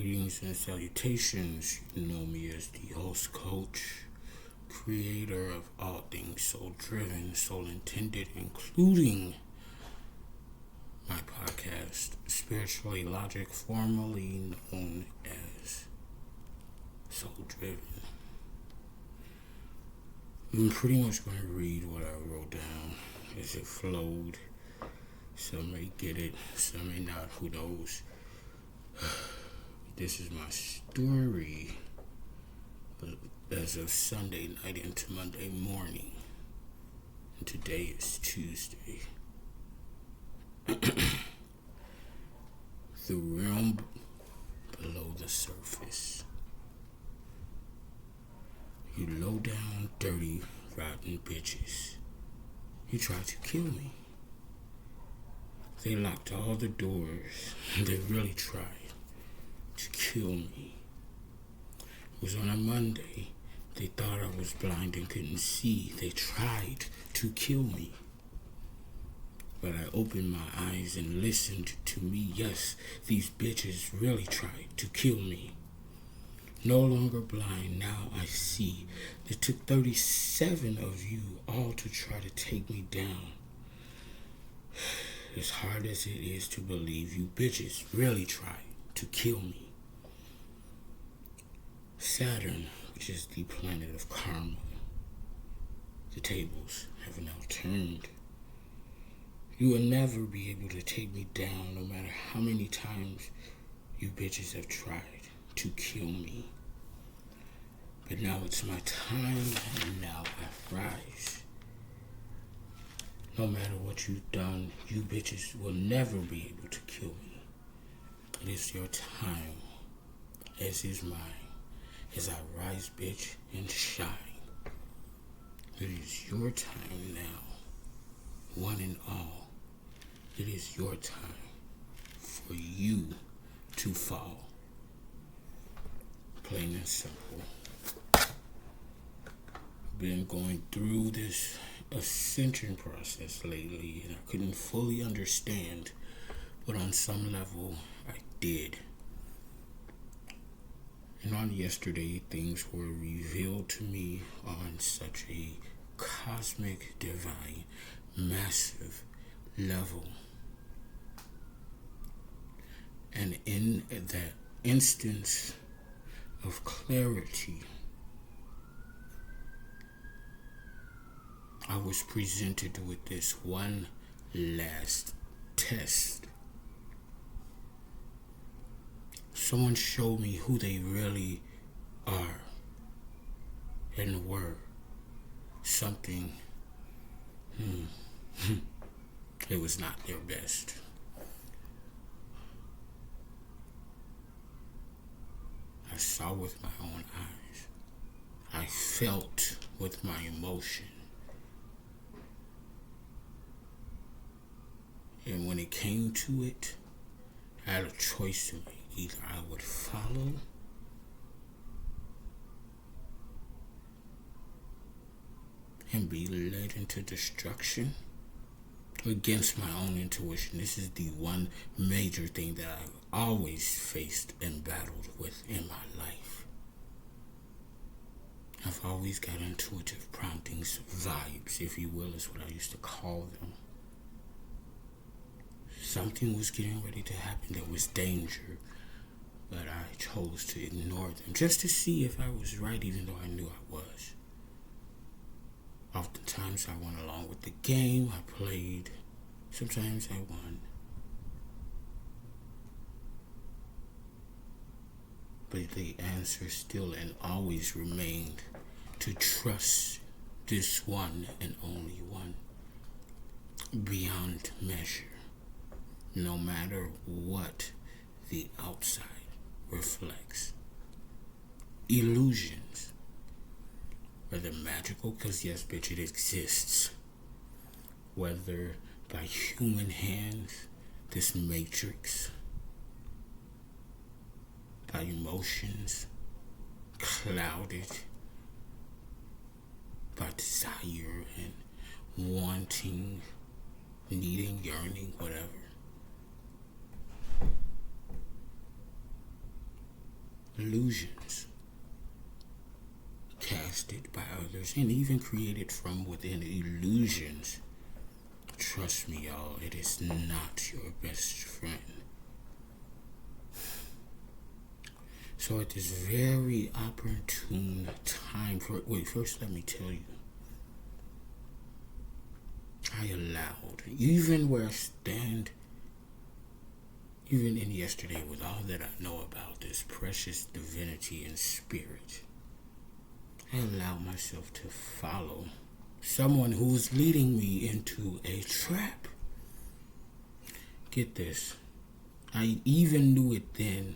Greetings and salutations. You know me as the host coach, creator of all things soul driven, soul intended, including my podcast, Spiritually Logic, formerly known as Soul Driven. I'm pretty much going to read what I wrote down as it flowed. Some may get it, some may not, who knows. This is my story as of Sunday night into Monday morning. And today is Tuesday. The realm below the surface. You low down, dirty, rotten bitches. You tried to kill me. They locked all the doors. They really tried to kill me. It was on a Monday. They thought I was blind and couldn't see. They tried to kill me. But I opened my eyes and listened to me. Yes, these bitches really tried to kill me. No longer blind, now I see. It took 37 of you all to try to take me down. As hard as it is to believe, you bitches really tried to kill me. Saturn, which is the planet of karma, the tables have now turned. You will never be able to take me down no matter how many times you bitches have tried to kill me. But now it's my time, and now I rise. No matter what you've done, you bitches will never be able to kill me. It is your time, as is mine, as I rise, bitch, and shine. It is your time now, one and all. It is your time for you to fall. Plain and simple. Been going through this ascension process lately, and I couldn't fully understand, but on some level I did. And on yesterday, things were revealed to me on such a cosmic, divine, massive level. And in that instance of clarity, I was presented with this one last test. Someone showed me who they really are and were. Something, it was not their best. I saw with my own eyes. I felt with my emotion. And when it came to it, I had a choice to make. Either I would follow and be led into destruction against my own intuition. This is the one major thing that I've always faced and battled with in my life. I've always got intuitive promptings, vibes, if you will, is what I used to call them. Something was getting ready to happen. There was danger, but I chose to ignore them just to see if I was right, even though I knew I was. Oftentimes I went along with the game. I played. Sometimes I won. But the answer still and always remained to trust this one and only one beyond measure. No matter what the outside reflects. Illusions. Whether magical, because yes, bitch, it exists. Whether by human hands, this matrix. By emotions, clouded by desire and wanting, needing, yearning, whatever. illusions casted by others and even created from within. Illusions, trust me, y'all, it is not your best friend. So at this very opportune time first let me tell you, I allowed, even where I stand, even in yesterday, with all that I know about this precious divinity and spirit, I allowed myself to follow someone who was leading me into a trap. Get this, I even knew it then.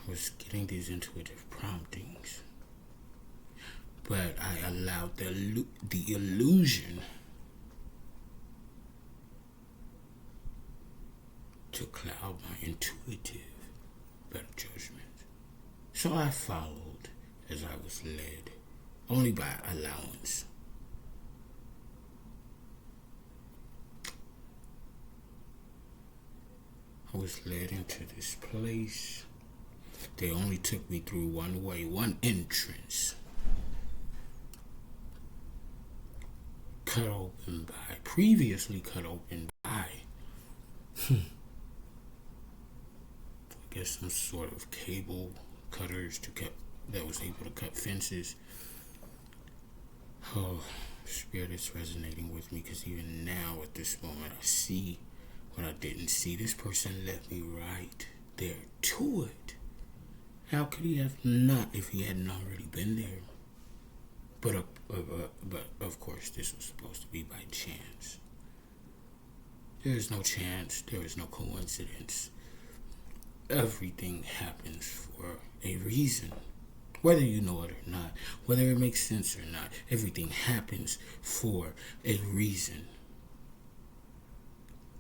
I was getting these intuitive promptings, but I allowed the illusion to cloud my intuitive better judgment. So I followed as I was led, only by allowance. I was led into this place. They only took me through one way, one entrance. Previously cut open by, I guess some sort of cable cutters that was able to cut fences. Oh, Spirit is resonating with me, because even now at this moment I see what I didn't see. This person led me right there to it. How could he have not if he hadn't already been there? But of course, this was supposed to be by chance. There is no chance. There is no coincidence. Everything happens for a reason. Whether you know it or not, whether it makes sense or not, everything happens for a reason.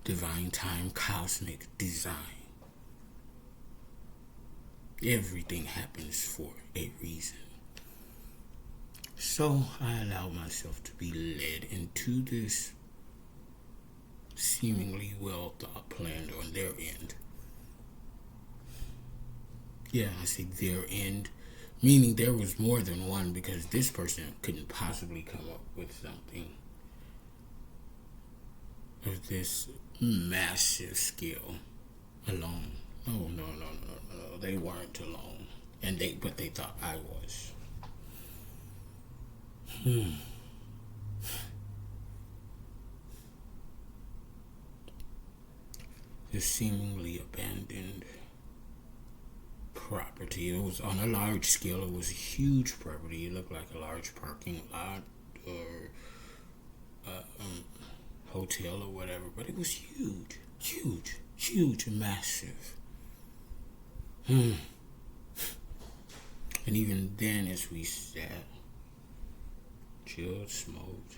Divine time, cosmic design. Everything happens for a reason. So I allowed myself to be led into this seemingly well thought planned on their end. Yeah, I say their end, meaning there was more than one, because this person couldn't possibly come up with something of this massive scale alone. Oh, no. They weren't alone. But they thought I was. This seemingly abandoned property. It was on a large scale. It was a huge property. It looked like a large parking lot or hotel or whatever, but it was huge, massive. And even then, as we sat, chilled, smoked,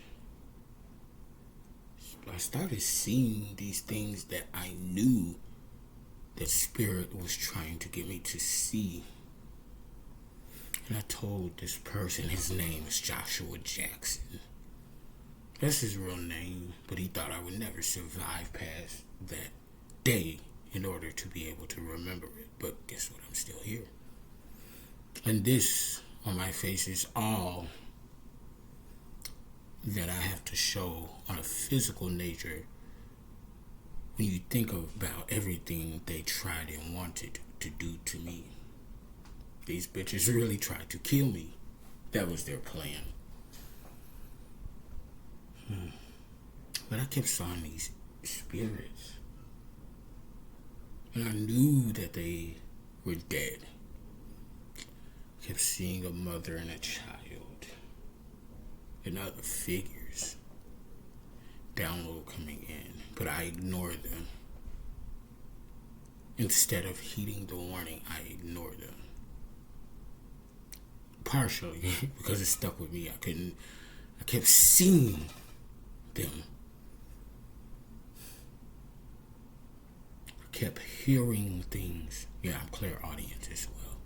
I started seeing these things that I knew that Spirit was trying to get me to see. And I told this person, his name is Joshua Jackson. That's his real name, but he thought I would never survive past that day in order to be able to remember it. But guess what? I'm still here. And this on my face is all that I have to show on a physical nature when you think about everything they tried and wanted to do to me. These bitches really tried to kill me. That was their plan. But I kept seeing these spirits. And I knew that they were dead. I kept seeing a mother and a child. And other figures. Download coming in. But I ignored them. Instead of heeding the warning, I ignored them. Partially, because it stuck with me. I kept seeing them. I kept hearing things. Yeah, I'm clairaudient as well.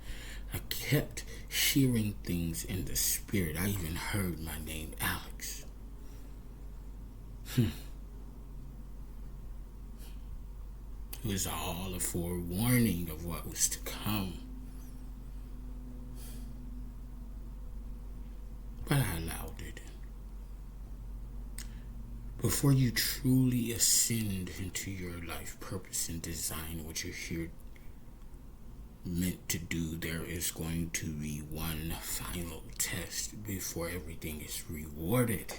I kept hearing things in the spirit. I even heard my name, Alex. It was all a forewarning of what was to come. Before you truly ascend into your life purpose and design what you're here meant to do, there is going to be one final test before everything is rewarded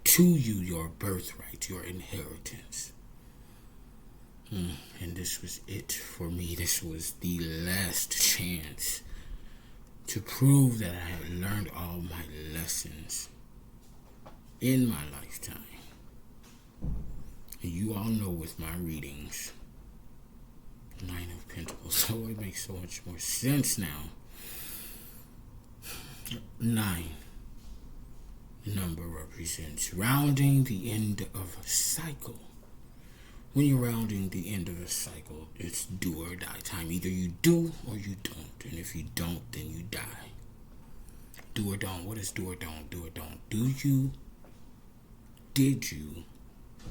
to you, your birthright, your inheritance. And this was it for me. This was the last chance to prove that I had learned all my lessons in my lifetime. And you all know with my readings, Nine of Pentacles, so it makes so much more sense now. 9, the number represents rounding the end of a cycle. When you're rounding the end of a cycle, it's do or die time. Either you do or you don't. And if you don't, then you die. Do or don't. What is do or don't? Do or don't. Did you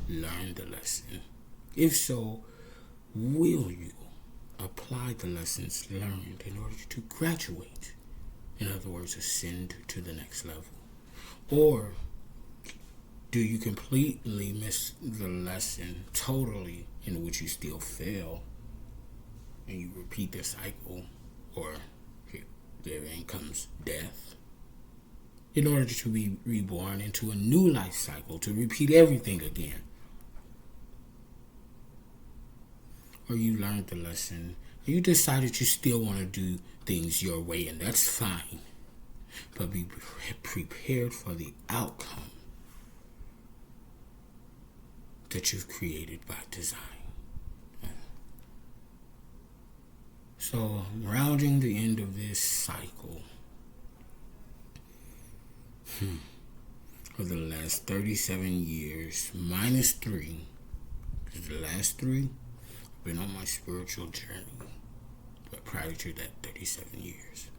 learn the lesson? If so, will you apply the lessons learned in order to graduate? In other words, ascend to the next level. Or do you completely miss the lesson totally, in which you still fail, and you repeat the cycle, or therein comes death, in order to be reborn into a new life cycle, to repeat everything again? Or you learned the lesson, and you decided you still want to do things your way, and that's fine, but be prepared for the outcome that you've created by design. So, rounding the end of this cycle, for the last 37 years, minus 3, because the last 3, I've been on my spiritual journey, but prior to that, 37 years.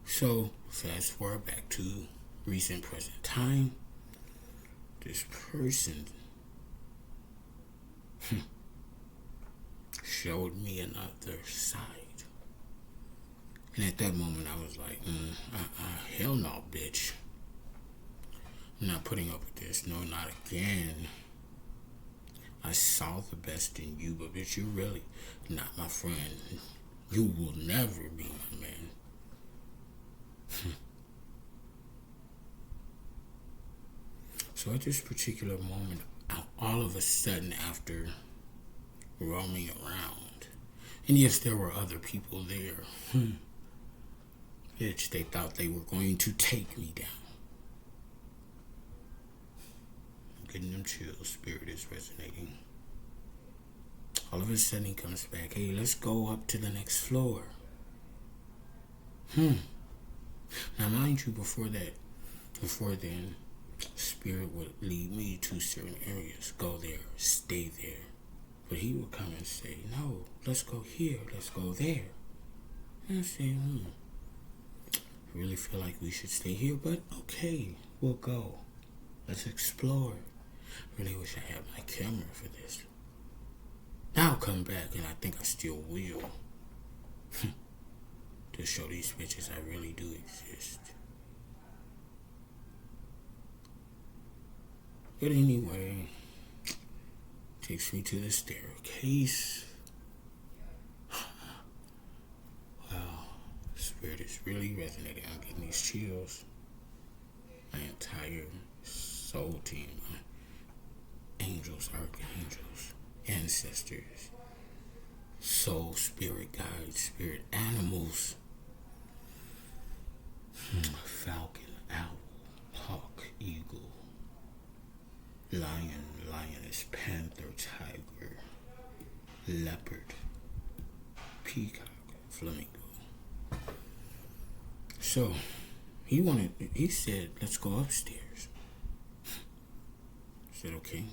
So, fast forward back to recent present time. This person showed me another side. And at that moment, I was like, hell no, bitch. I'm not putting up with this. No, not again. I saw the best in you, but bitch, you're really not my friend. You will never be my man. So at this particular moment, all of a sudden, after roaming around, and yes, there were other people there, bitch, they thought they were going to take me down. I'm getting them chills. Spirit is resonating. All of a sudden, he comes back. Hey, let's go up to the next floor. Now, mind you, before then, Spirit would lead me to certain areas. Go there, stay there. But he would come and say, no, let's go here, let's go there. And I say, I really feel like we should stay here, but okay, we'll go. Let's explore. Really wish I had my camera for this. Now I'll come back, and I think I still will. To show these bitches I really do exist. But anyway, takes me to the staircase. Wow, Spirit is really resonating. I'm getting these chills. My entire soul team, my angels, archangels, ancestors, soul, spirit guides, spirit animals, falcon, owl, hawk, eagle, lion, lioness, panther, tiger, leopard, peacock, flamingo. So, he said, let's go upstairs. I said, okay.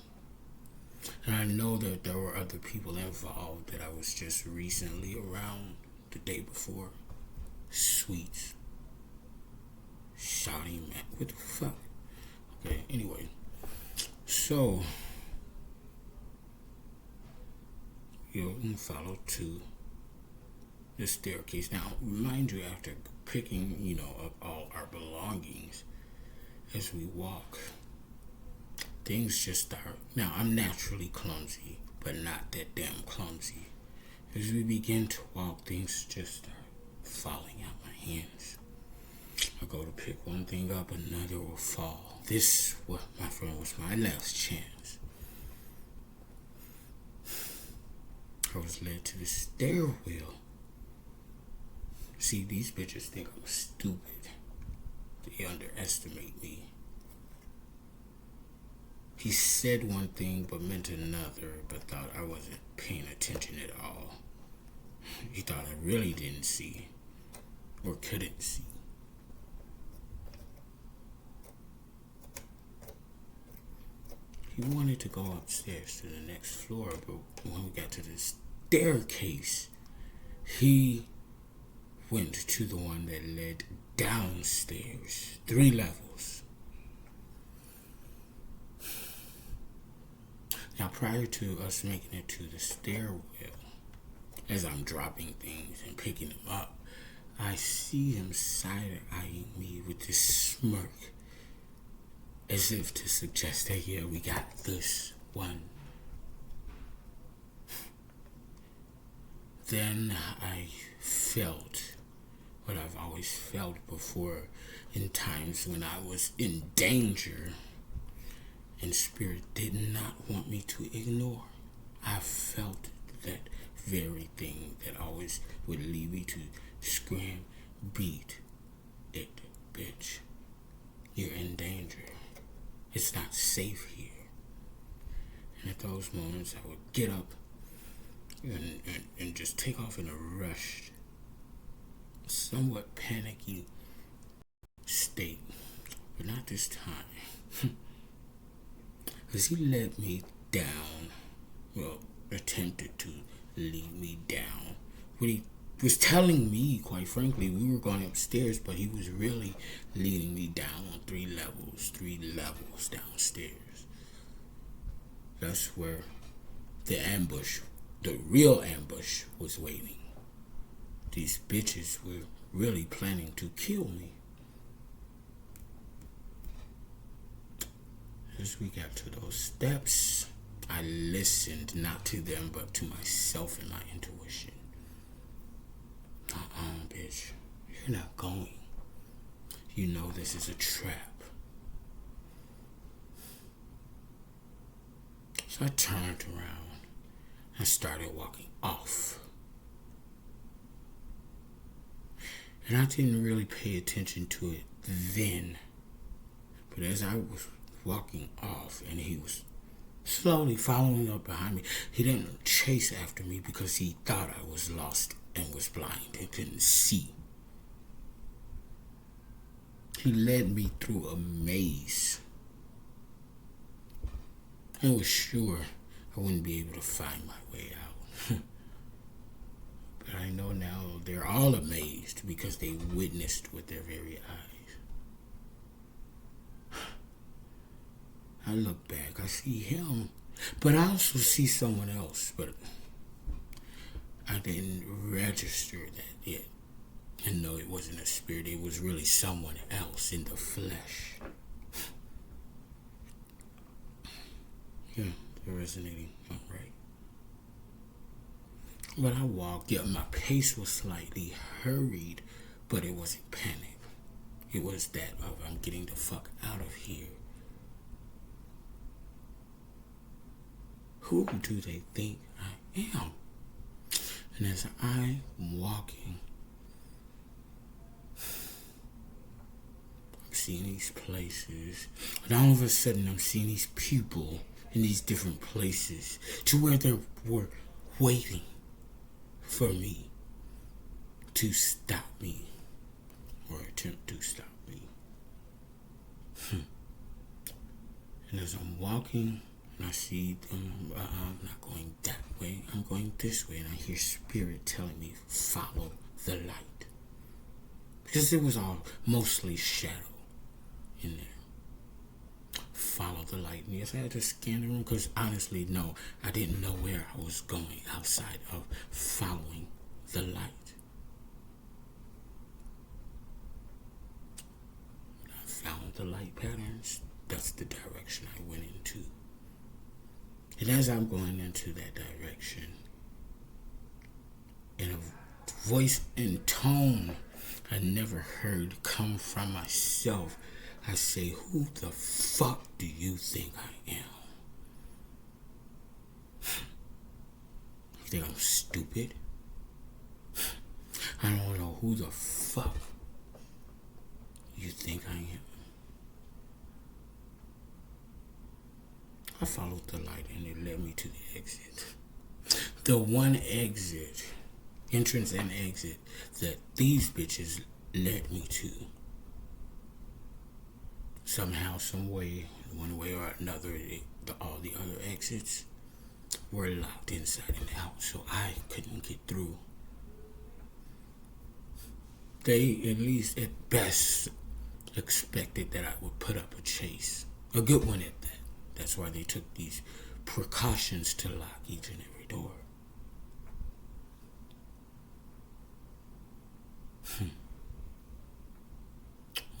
And I know that there were other people involved that I was just recently around the day before. Sweets. Shouting, man. What the fuck? Okay, anyway. So, you'll follow to the staircase. Now, mind you, after picking, up all our belongings, as we walk, things just start. Now, I'm naturally clumsy, but not that damn clumsy. As we begin to walk, things just start falling out my hands. I go to pick one thing up, another will fall. This, my friend, was my last chance. I was led to the stairwell. See, these bitches think I'm stupid. They underestimate me. He said one thing but meant another, but thought I wasn't paying attention at all. He thought I really didn't see, or couldn't see. He wanted to go upstairs to the next floor, but when we got to the staircase, he went to the one that led downstairs, 3 levels. Now, prior to us making it to the stairwell, as I'm dropping things and picking them up, I see him side-eyeing me with this smirk, as if to suggest that, yeah, we got this one. Then I felt what I've always felt before in times when I was in danger and spirit did not want me to ignore. I felt that very thing that always would lead me to scream, beat it, bitch. You're in danger. It's not safe here. And at those moments, I would get up and just take off in a rushed, somewhat panicky state. But not this time. Because he led me down. Well, attempted to lead me down. What he was telling me, quite frankly, we were going upstairs, but he was really leading me down on 3 levels downstairs. That's where the ambush, the real ambush, was waiting. These bitches were really planning to kill me. As we got to those steps, I listened not to them, but to myself and my intuition. Bitch, you're not going. You know this is a trap. So I turned around and started walking off. And I didn't really pay attention to it then. But as I was walking off and he was slowly following up behind me, he didn't chase after me because he thought I was lost and was blind and couldn't see. He led me through a maze and was sure I wouldn't be able to find my way out. But I know now they're all amazed because they witnessed with their very eyes. I look back, I see him, but I also see someone else, but I didn't register that yet. And no, it wasn't a spirit, it was really someone else in the flesh. Yeah, they're resonating, all right. But I walked, yeah, my pace was slightly hurried, but it wasn't panic. It was that of, I'm getting the fuck out of here. Who do they think I am? And as I'm walking, I'm seeing these places, and all of a sudden I'm seeing these people in these different places to where they were waiting for me to stop me or attempt to stop me. And as I'm walking, and I see them, I'm not going that way, I'm going this way, and I hear spirit telling me, follow the light. Because it was all mostly shadow in there. Follow the light. And yes, I had to scan the room, because honestly, no, I didn't know where I was going outside of following the light. I found the light patterns, the that's the direction I went into. And as I'm going into that direction, in a voice and tone I never heard come from myself, I say, who the fuck do you think I am? You think I'm stupid? I don't know who the fuck you think I am. I followed the light and it led me to the exit. The one exit, entrance and exit, that these bitches led me to. Somehow, some way, one way or another, all the other exits were locked inside and out, so I couldn't get through. They, at least at best, expected that I would put up a chase. A good one at that. That's why they took these precautions to lock each and every door.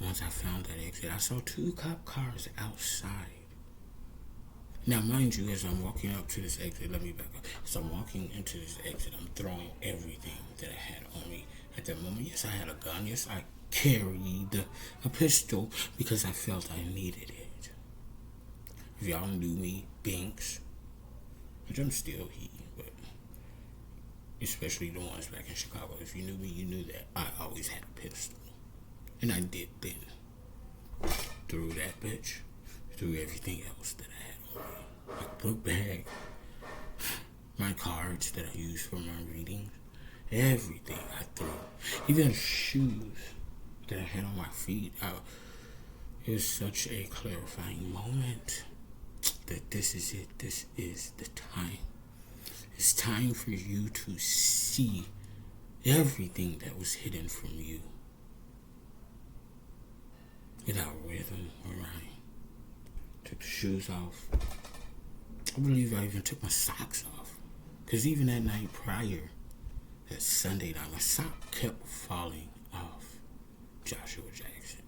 Once I found that exit, I saw 2 cop cars outside. Now, mind you, as I'm walking up to this exit, let me back up. As I'm walking into this exit, I'm throwing everything that I had on me. At that moment, yes, I had a gun. Yes, I carried a pistol because I felt I needed it. If y'all knew me, Binks, which I'm still he, but especially the ones back in Chicago, if you knew me, you knew that I always had a pistol. And I did then. Through that bitch, through everything else that I had on me. My book bag, my cards that I used for my readings, everything I threw. Even the shoes that I had on my feet. It was such a clarifying moment that this is it. This is the time. It's time for you to see everything that was hidden from you. Without rhythm or rhyme. Took the shoes off. I believe I even took my socks off. Because even that night prior, that Sunday night, my sock kept falling off. Joshua Jackson.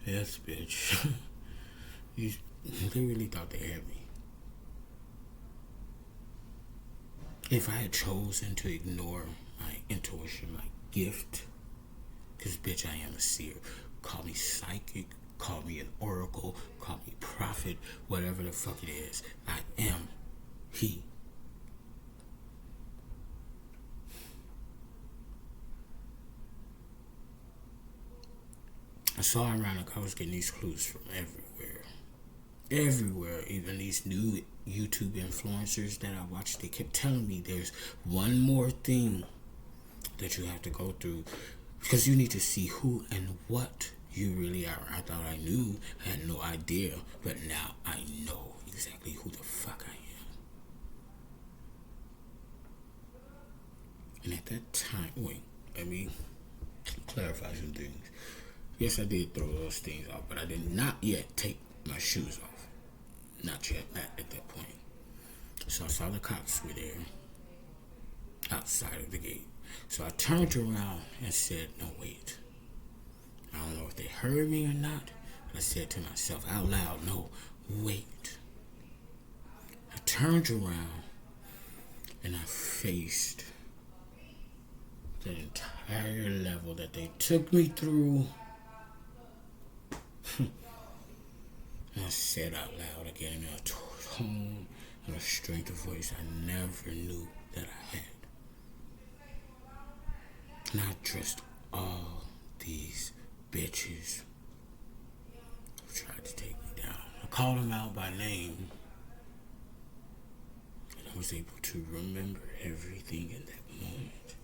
Yes, bitch. They really thought they had me. If I had chosen to ignore my intuition, my gift, because bitch, I am a seer. Call me psychic, call me an oracle, call me prophet, whatever the fuck it is. I am he. I saw ironic, I was getting these clues from everywhere. Everywhere, even these new YouTube influencers that I watched, they kept telling me there's one more thing that you have to go through because you need to see who and what you really are. I thought I knew, I had no idea, but now I know exactly who the fuck I am. And at that time, let me clarify some things. Yes, I did throw those things off, but I did not yet take my shoes off. Not yet, not at that point. So I saw the cops were there outside of the gate. So I turned around and said, no, wait. I don't know if they heard me or not, but I said to myself out loud, no, wait. I turned around and I faced the entire level that they took me through. And I said out loud again in a tone and a strength of voice I never knew that I had. And I addressed all these bitches who tried to take me down. I called them out by name. And I was able to remember everything in that moment.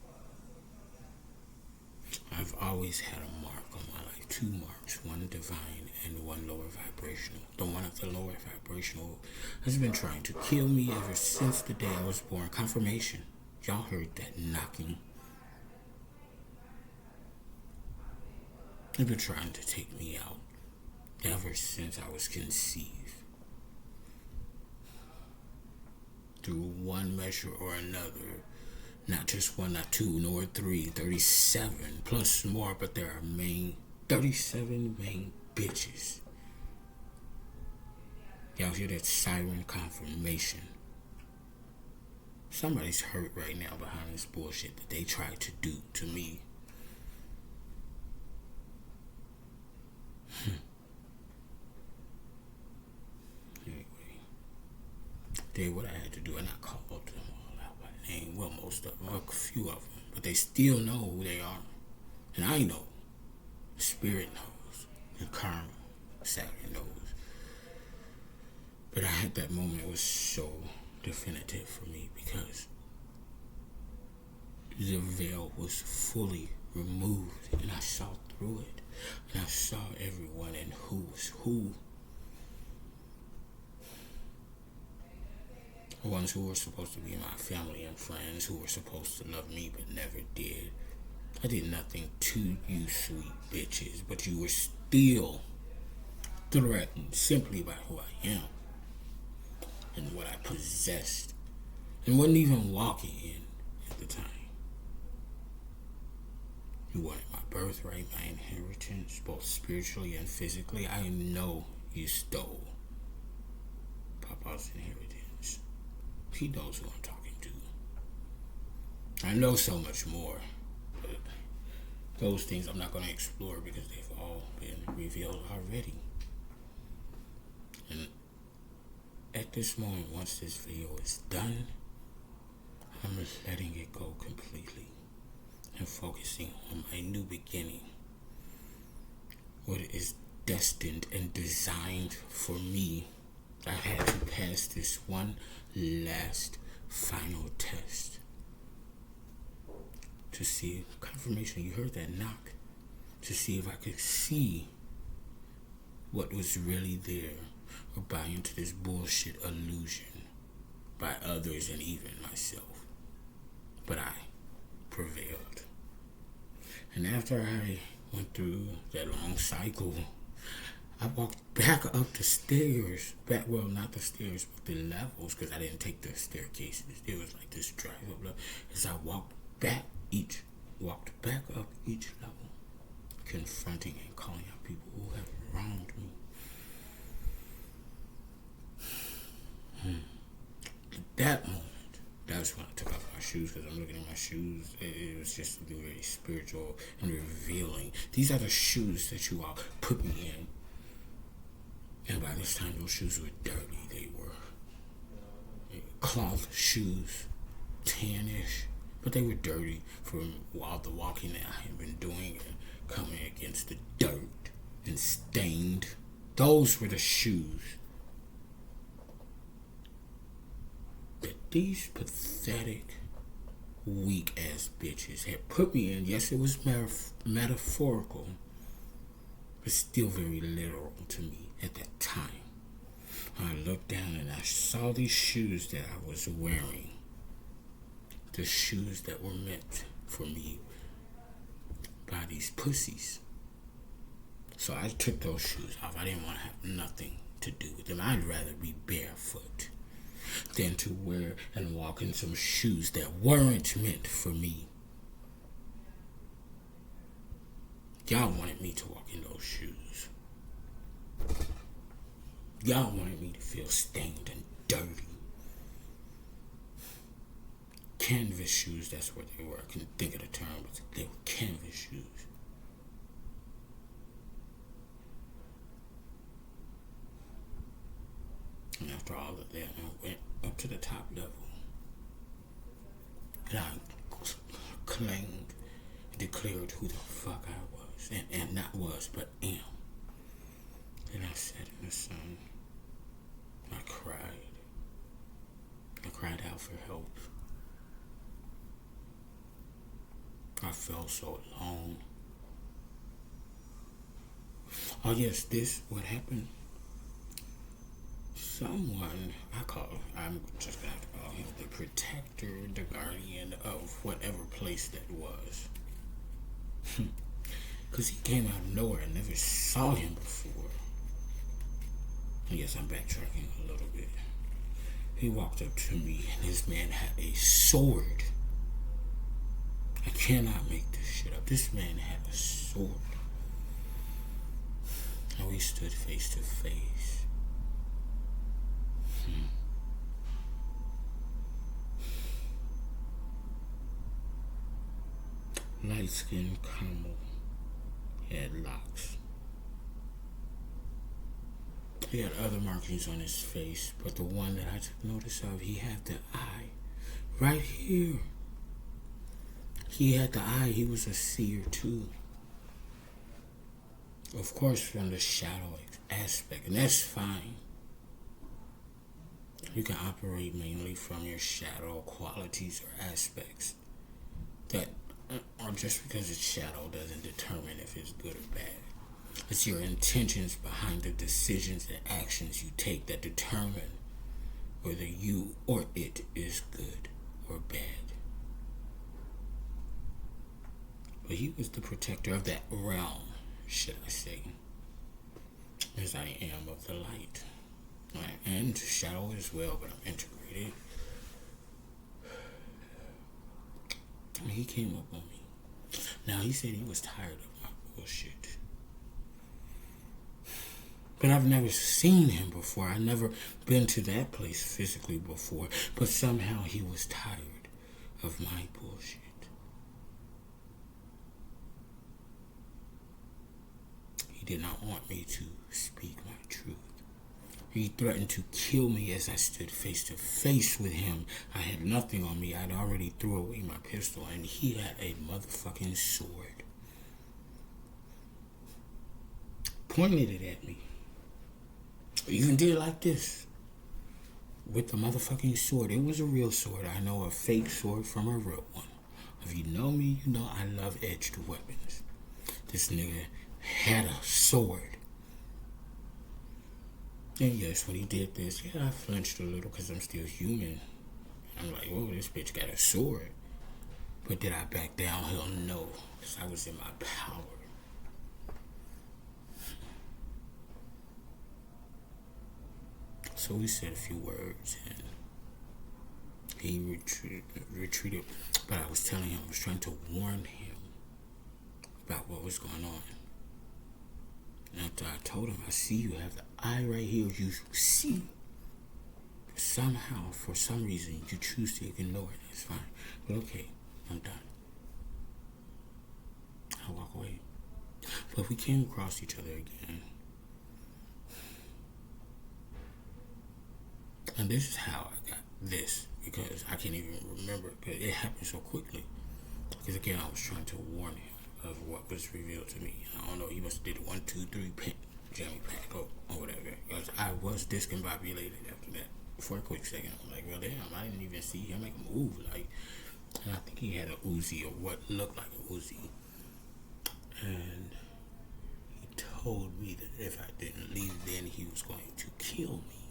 I've always had a mark on my life. 2 marks. One divine and one lower vibrational. The one of the lower vibrational has been trying to kill me ever since the day I was born. Confirmation. Y'all heard that knocking. They've been trying to take me out ever since I was conceived. Through one measure or another. Not just 1, not 2, nor 3, 37 plus more, but there are 37 main bitches. Y'all hear that siren confirmation? Somebody's hurt right now behind this bullshit that they tried to do to me. Anyway, did what I had to do, and I called them all out by name. Well, most of them, a few of them, but they still know who they are, and I know. The spirit knows, and karma, Saturn knows. But I had that moment. It was so definitive for me because the veil was fully removed, and I saw through it, and I saw everyone and who was who. The ones who were supposed to be my family and friends, who were supposed to love me but never did. I did nothing to you, sweet bitches, but you were still threatened simply by who I am and what I possessed and wasn't even walking in at the time. You wanted my birthright, my inheritance, both spiritually and physically. I know you stole Papa's inheritance. He knows who I'm talking to. I know so much more. Those things I'm not going to explore because they've all been revealed already. And at this moment, once this video is done, I'm letting it go completely and focusing on my new beginning. What is destined and designed for me. I had to pass this one last final test. To see confirmation, you heard that knock, to see if I could see what was really there or buy into this bullshit illusion by others and even myself. But I prevailed. And after I went through that long cycle, I walked back up the stairs, not the stairs, but the levels, because I didn't take the staircases. There was like this drive up. As I walked back up each level, confronting and calling out people who have wronged me. At that moment, that's when I took off my shoes, because I'm looking at my shoes. It was just very spiritual and revealing. These are the shoes that you all put me in. And by this time, those shoes were dirty. They were cloth shoes, tannish. But they were dirty from all the walking that I had been doing and coming against the dirt and stained. Those were the shoes that these pathetic, weak-ass bitches had put me in. Yes, it was metaphorical, but still very literal to me at that time. I looked down and I saw these shoes that I was wearing. The shoes that were meant for me by these pussies. So I took those shoes off. I didn't want to have nothing to do with them. I'd rather be barefoot than to wear and walk in some shoes that weren't meant for me. Y'all wanted me to walk in those shoes. Y'all wanted me to feel stained and dirty. Canvas shoes, that's what they were. I couldn't think of the term, but they were canvas shoes. And after all of that, I went up to the top level. And I claimed, declared who the fuck I was. And not was, but am. Then I sat in the sun. I cried. I cried out for help. I felt so alone. Oh yes, what happened? Someone, I'm just gonna have to call him the protector, the guardian of whatever place that was. Because he came out of nowhere. I never saw him before. Yes, I'm backtracking a little bit. He walked up to me and this man had a sword. I cannot make this shit up. This man had a sword. And we stood face to face. Light-skinned caramel. He had locks. He had other markings on his face, but the one that I took notice of, he had the eye right here. He had the eye. He was a seer too. Of course, from the shadow aspect, and that's fine. You can operate mainly from your shadow qualities or aspects. That, or just because it's shadow doesn't determine if it's good or bad. It's your intentions behind the decisions and actions you take that determine whether you or it is good or bad. But he was the protector of that realm, should I say, as I am of the light. And shadow as well, but I'm integrated. He came up on me. Now, he said he was tired of my bullshit. But I've never seen him before. I've never been to that place physically before. But somehow he was tired of my bullshit. He did not want me to speak my truth. He threatened to kill me as I stood face to face with him. I had nothing on me. I'd already threw away my pistol, and he had a motherfucking sword. Pointed it at me. Even did like this. With the motherfucking sword. It was a real sword. I know a fake sword from a real one. If you know me, you know I love edged weapons. This nigga had a sword. And yes, when he did this, I flinched a little because I'm still human. I'm like, whoa, this bitch got a sword. But did I back down? Hell no. Because I was in my power. So we said a few words and he retreated. But I was telling him, I was trying to warn him about what was going on. And after I told him, I see you have the eye right here. You see. Somehow, for some reason, you choose to ignore it. It's fine. But okay, I'm done. I walk away. But we came across each other again. And this is how I got this, because I can't even remember, because it happened so quickly. Because again, I was trying to warn him of what was revealed to me. I don't know, he must have did 1, 2, 3 jammy pack or whatever. Because I was discombobulated after that. For a quick second, I'm like, well, damn, I didn't even see him make a move. Like, and I think he had a Uzi or what looked like a Uzi. And he told me that if I didn't leave, then he was going to kill me.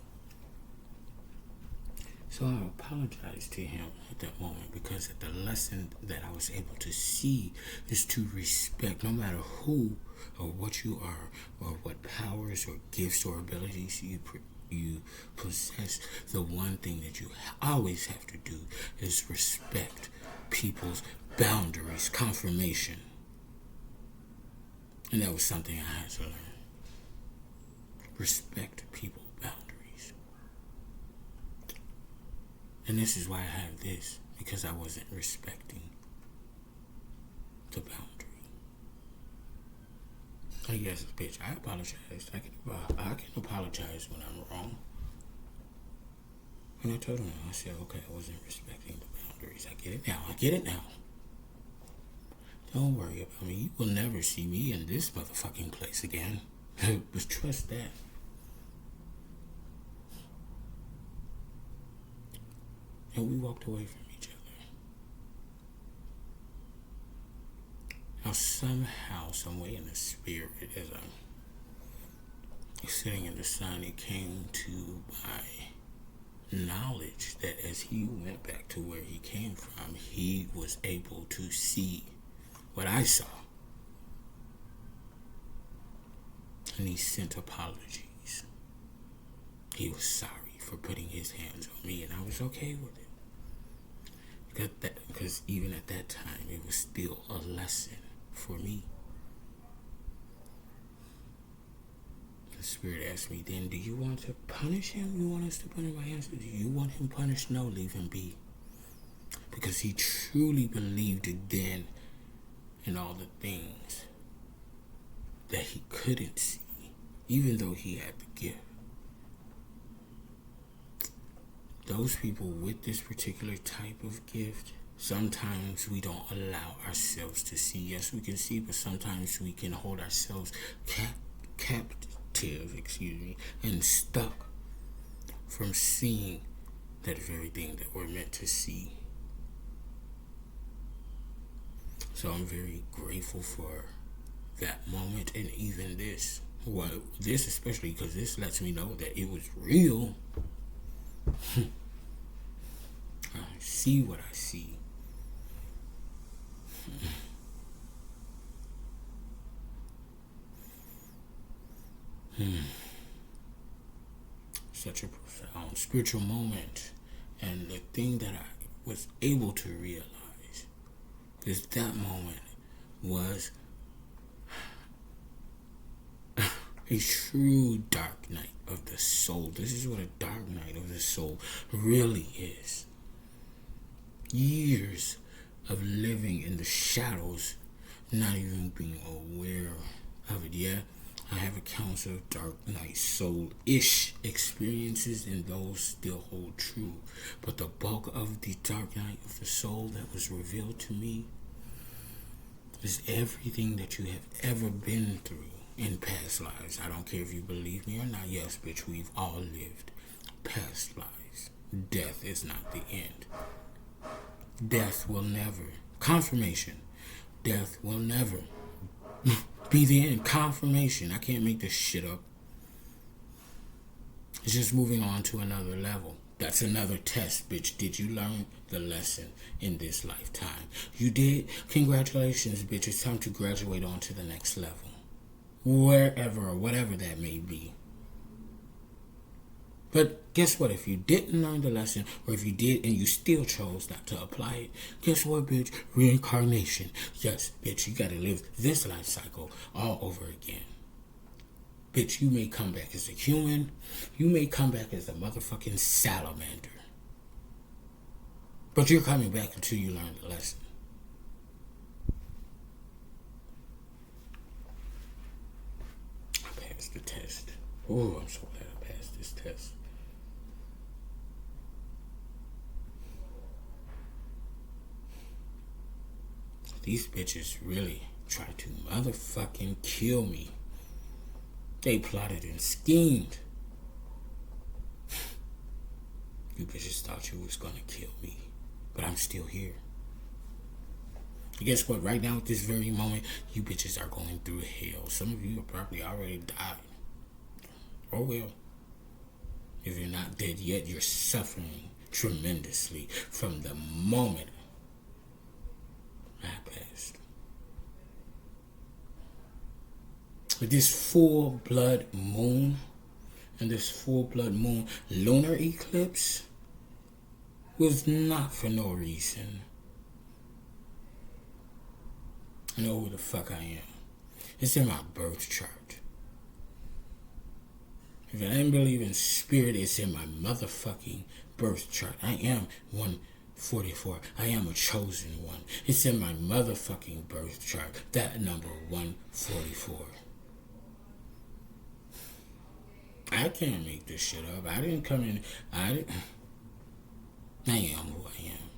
So I apologized to him at that moment, because the lesson that I was able to see is to respect no matter who or what you are or what powers or gifts or abilities you possess. The one thing that you always have to do is respect people's boundaries, confirmation. And that was something I had to learn. Respect people's boundaries. And this is why I have this, because I wasn't respecting the boundary. I guess, bitch, I apologize. I can apologize when I'm wrong. And I told him, I said, okay, I wasn't respecting the boundaries. I get it now. Don't worry about me. You will never see me in this motherfucking place again. But trust that. And we walked away from each other. Now somehow, some way in the spirit, as I'm sitting in the sun, it came to my knowledge that as he went back to where he came from, he was able to see what I saw. And he sent apologies. He was sorry for putting his hands on me, and I was okay with it. Because even at that time, it was still a lesson for me. Spirit asked me then, do you want to punish him? You want us to punish him? My answer, do you want him punished? No, leave him be. Because he truly believed it then in all the things that he couldn't see, even though he had the gift. Those people with this particular type of gift, sometimes we don't allow ourselves to see. Yes, we can see, but sometimes we can hold ourselves captive, and stuck from seeing that very thing that we're meant to see. So I'm very grateful for that moment, and even this. Well, this especially, because this lets me know that it was real. I see what I see. Such a profound spiritual moment. And the thing that I was able to realize is that moment was a true dark night of the soul. This is what a dark night of the soul really is. Years of living in the shadows, not even being aware of it. Yeah, I have accounts of dark night soul-ish experiences, and those still hold true. But the bulk of the dark night of the soul that was revealed to me is everything that you have ever been through in past lives. I don't care if you believe me or not. Yes, bitch, we've all lived past lives. Death is not the end. Death will never. Confirmation. Death will never be the end. Confirmation. I can't make this shit up. It's just moving on to another level. That's another test, bitch. Did you learn the lesson in this lifetime? You did? Congratulations, bitch. It's time to graduate on to the next level. Wherever or whatever that may be. But guess what? If you didn't learn the lesson, or if you did and you still chose not to apply it, guess what, bitch? Reincarnation. Yes, bitch, you gotta live this life cycle all over again. Bitch, you may come back as a human. You may come back as a motherfucking salamander. But you're coming back until you learn the lesson. I passed the test. Oh, I'm so glad I passed this test. These bitches really tried to motherfucking kill me. They plotted and schemed. You bitches thought you was gonna kill me, but I'm still here. And guess what? Right now, at this very moment, you bitches are going through hell. Some of you have probably already died. Oh well. If you're not dead yet, you're suffering tremendously from the moment I passed. With this full blood moon and this full blood moon lunar eclipse was not for no reason. I know who the fuck I am. It's in my birth chart. If I didn't believe in spirit, it's in my motherfucking birth chart. I am 144. I am a chosen one. It's in my motherfucking birth chart. That number 144. I can't make this shit up. I didn't come in. I am who I am.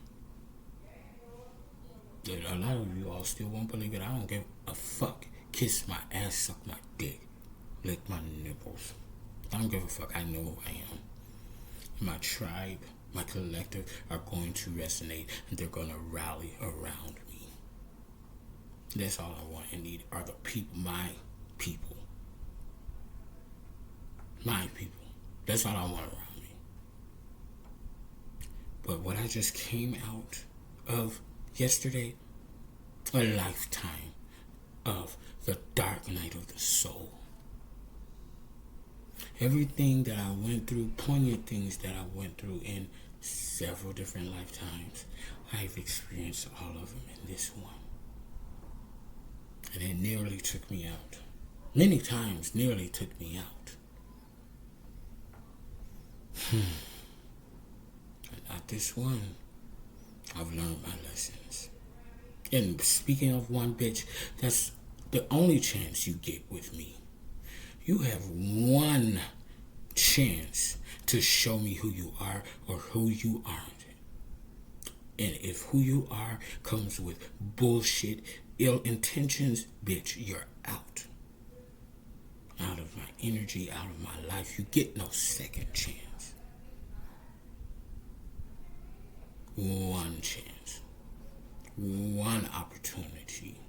A lot of you all still won't believe it. I don't give a fuck. Kiss my ass, suck my dick, lick my nipples. I don't give a fuck. I know who I am. My tribe, my collective are going to resonate, and they're going to rally around me. That's all I want and need are the people, my people. My people. That's all I want around me. But what I just came out of yesterday, a lifetime of the dark night of the soul. Everything that I went through, poignant things that I went through in several different lifetimes, I've experienced all of them in this one. And it nearly took me out. many times nearly took me out. But not this one. I've learned my lessons. And speaking of one bitch, that's the only chance you get with me. You have one chance to show me who you are or who you aren't. And if who you are comes with bullshit, ill intentions, bitch, you're out. Out of my energy, out of my life. You get no second chance. One chance. One opportunity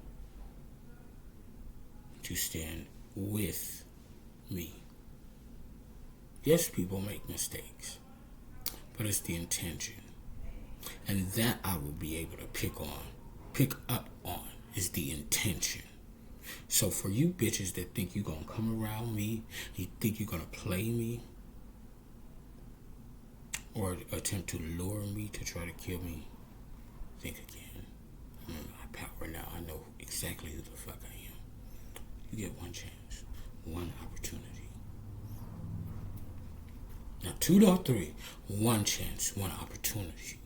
to stand with me. Yes, people make mistakes, but it's the intention. And that I will be able to pick up on is the intention. So for you bitches that think you're going to come around me, you think you're going to play me, or attempt to lure me to try to kill me, think again. I'm in my power now. I know exactly who the fuck I am. You get one chance, one opportunity. Now 2 or 3, one chance, one opportunity.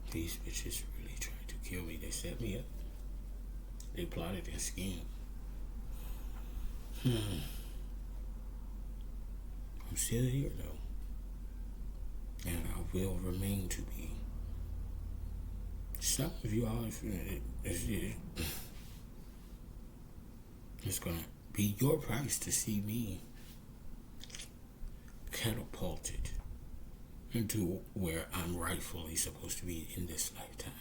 These bitches really tried to kill me. They set me up. They plotted and schemed. I'm still here though. And I will remain to be. Some of you all, it's gonna be your price to see me catapulted into where I'm rightfully supposed to be in this lifetime.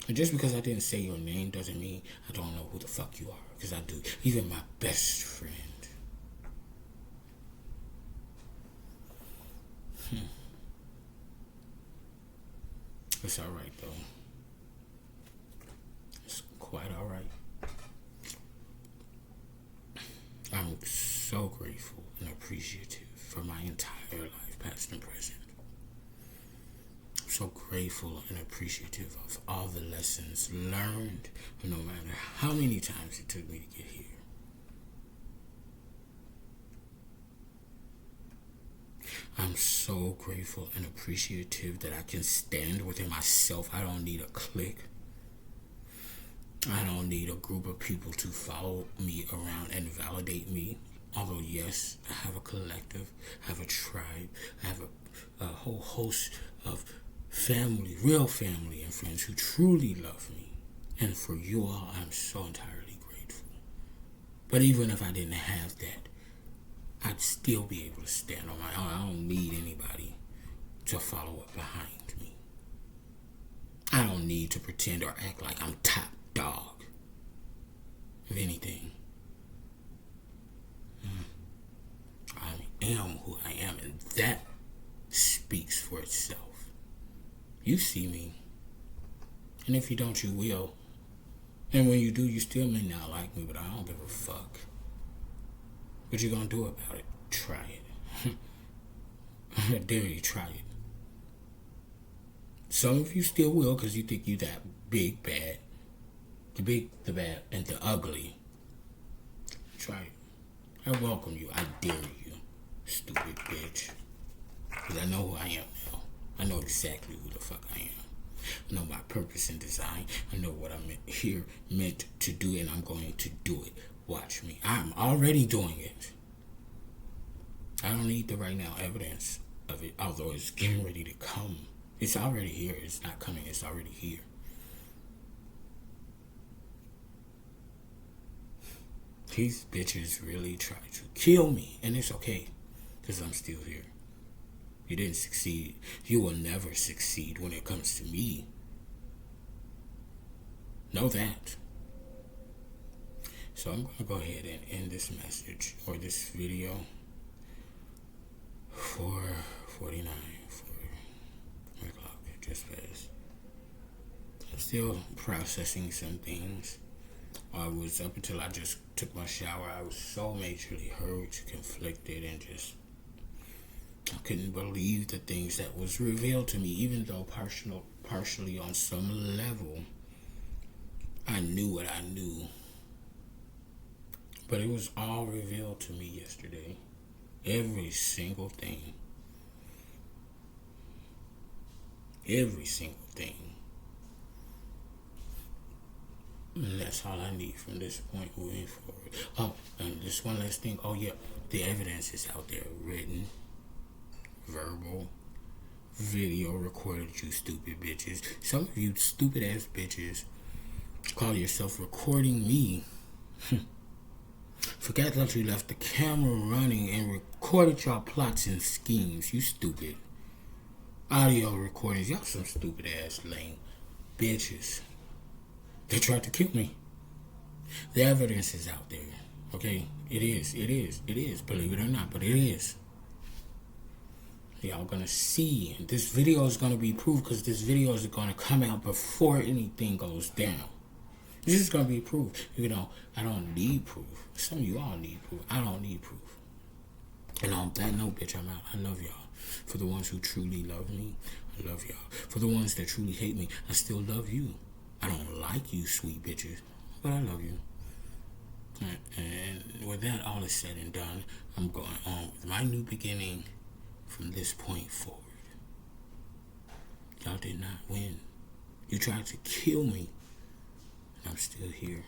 And just because I didn't say your name doesn't mean I don't know who the fuck you are. Because I do. Even my best friend. It's alright though. It's quite alright. I'm so grateful and appreciative for my entire life, past and present. I'm so grateful and appreciative of all the lessons learned, no matter how many times it took me to get here. I'm so grateful and appreciative that I can stand within myself. I don't need a clique. I don't need a group of people to follow me around and validate me. Although, yes, I have a collective, I have a tribe, I have a whole host of family, real family and friends who truly love me. And for you all, I'm so entirely grateful. But even if I didn't have that, I'd still be able to stand on my own. I don't need anybody to follow up behind me. I don't need to pretend or act like I'm top dog. If anything, I am who I am, and that speaks for itself. You see me, and if you don't, you will. And when you do, you still may not like me, but I don't give a fuck. What you gonna do about it? Try it. I dare you, try it. Some of you still will because you think you that big, bad. The big, the bad, and the ugly. Try it. I welcome you. I dare you, stupid bitch. Because I know who I am now. I know exactly who the fuck I am. I know my purpose and design. I know what I'm here meant to do, and I'm going to do it. Watch me. I'm already doing it. I don't need the right now evidence of it, although it's getting ready to come. It's already here. It's not coming. It's already here. These bitches really try to kill me, and it's okay, because I'm still here. You didn't succeed. You will never succeed when it comes to me. Know that. So I'm going to go ahead and end this message or this video. 4:49 for 3 o'clock. It just passed. I'm still processing some things. I was, up until I just took my shower, I was so majorly hurt, conflicted, and just I couldn't believe the things that was revealed to me, even though partially on some level, I knew what I knew. But it was all revealed to me yesterday. Every single thing. Every single thing. And that's all I need from this point moving forward. Oh, and just one last thing. Oh, yeah. The evidence is out there. Written, verbal, video recorded, you stupid bitches. Some of you stupid ass bitches call yourself recording me. Forget that you left the camera running and recorded your plots and schemes. You stupid. Audio recordings. Y'all some stupid ass lame bitches. They tried to kill me. The evidence is out there. Okay? It is. Believe it or not, but it is. Y'all gonna see. And this video is gonna be proof, because this video is gonna come out before anything goes down. This is gonna be proof. You know, I don't need proof. Some of you all need proof. I don't need proof. And on that note, bitch, I'm out. I love y'all. For the ones who truly love me, I love y'all. For the ones that truly hate me, I still love you. I don't like you, sweet bitches, but I love you. And with that all is said and done, I'm going on with my new beginning from this point forward. Y'all did not win. You tried to kill me, and I'm still here.